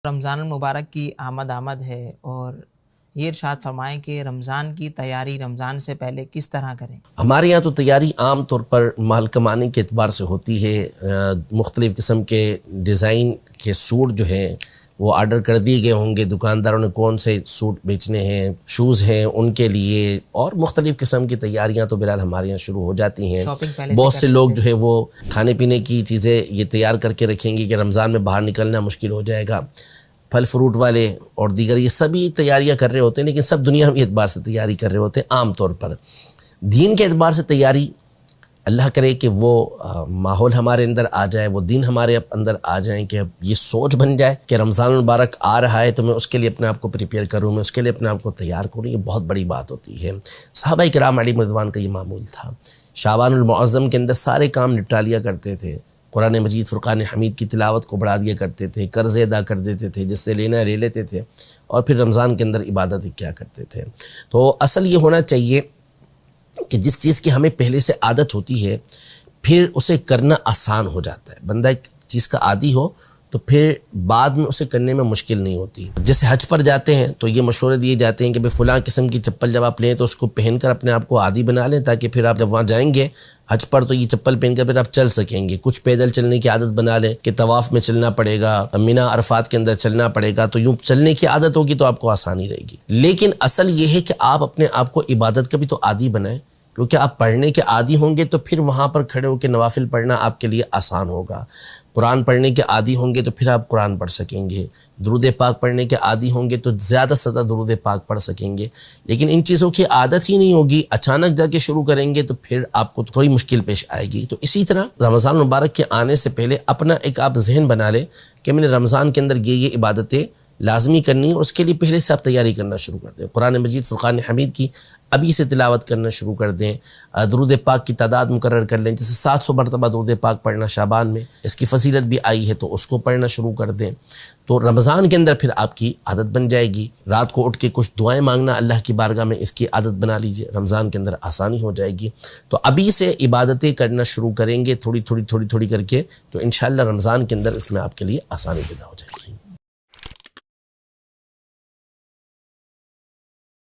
रमज़ानुल मुबारक की आमद है और ये इरशाद फरमाएँ कि रमज़ान की तैयारी रमज़ान से पहले किस तरह करें? हमारे यहाँ तो तैयारी आम तौर पर माल कमाने के एतबार से होती है। मुख्तलिफ़ किस्म के डिज़ाइन के सूट जो हैं वो आर्डर कर दिए गए होंगे दुकानदारों ने, कौन से सूट बेचने हैं, शूज़ हैं उनके लिए, और मुख्तलिफ़ किस्म की तैयारियाँ तो बहरहाल हमारे यहाँ शुरू हो जाती हैं। बहुत से लोग जो है वो खाने पीने की चीज़ें ये तैयार करके रखेंगे कि रमज़ान में बाहर निकलना मुश्किल हो जाएगा। फल फ्रूट वाले और दीगर ये सभी तैयारियां कर रहे होते हैं, लेकिन सब दुनियावी एतबार से तैयारी कर रहे होते हैं। आम तौर पर दीन के एतबार से तैयारी, अल्लाह करे कि वो माहौल हमारे अंदर आ जाए, वो दिन हमारे अंदर आ जाए कि अब ये सोच बन जाए कि रमज़ान मुबारक आ रहा है तो मैं उसके लिए अपने आप को प्रिपेयर करूँ, मैं उसके लिए अपने आप को तैयार करूँ। ये बहुत बड़ी बात होती है। सहाबा किराम अलैहिम रिज़वान का ये मामूल था। शाबानुल मुअज़्ज़म के अंदर सारे काम निपटा लिया करते थे। कुरान मजीद फ़ुरक़ान हमीद की तिलावत को बढ़ा दिया करते थे, कर्ज़े अदा कर देते थे, जिससे लेना ले लेते थे, और फिर रमज़ान के अंदर इबादत क्या करते थे। तो असल ये होना चाहिए कि जिस चीज़ की हमें पहले से आदत होती है फिर उसे करना आसान हो जाता है। बंदा एक चीज़ का आदी हो तो फिर बाद में उसे करने में मुश्किल नहीं होती। जैसे हज पर जाते हैं तो ये मशवरे दिए जाते हैं कि भाई फ़लाँ किस्म की चप्पल जब आप लें तो उसको पहनकर अपने आप को आदी बना लें, ताकि फिर आप जब वहाँ जाएंगे हज पर तो ये चप्पल पहनकर फिर आप चल सकेंगे। कुछ पैदल चलने की आदत बना लें कि तवाफ़ में चलना पड़ेगा, मिना अरफात के अंदर चलना पड़ेगा, तो यूँ चलने की आदत होगी तो आपको आसानी रहेगी। लेकिन असल ये है कि आप अपने आप को इबादत का भी तो आदी बनाएं, क्योंकि आप पढ़ने के आदी होंगे तो फिर वहाँ पर खड़े होकर नवाफिल पढ़ना आपके लिए आसान होगा। कुरान पढ़ने के आदी होंगे तो फिर आप कुरान पढ़ सकेंगे। दुरूद पाक पढ़ने के आदी होंगे तो ज़्यादा से ज़्यादा दुरूद पाक पढ़ सकेंगे। लेकिन इन चीज़ों की आदत ही नहीं होगी, अचानक जाके शुरू करेंगे तो फिर आपको थोड़ी मुश्किल पेश आएगी। तो इसी तरह रमज़ान मुबारक के आने से पहले अपना एक आप जहन बना लें कि मैंने रमज़ान के अंदर ये इबादतें लाजमी करनी है, और उसके लिए पहले से आप तैयारी करना शुरू कर दें। कुरान मजीद फ़ुरक़ान हमीद की अभी से तिलावत करना शुरू कर दें। दुरूद पाक की तादाद मुकर्रर कर लें, जैसे 700 मरतबा दुरूद पाक पढ़ना शाबान में, इसकी फजीलत भी आई है तो उसको पढ़ना शुरू कर दें। तो रमज़ान के अंदर फिर आपकी आदत बन जाएगी। रात को उठ के कुछ दुआएं मांगना अल्लाह की बारगाह में, इसकी आदत बना लीजिए, रमज़ान के अंदर आसानी हो जाएगी। तो अभी से इबादतें करना शुरू करेंगे थोड़ी थोड़ी करके, तो इंशाअल्लाह रमज़ान के अंदर इसमें आपके लिए आसानी पैदा हो जाएगी।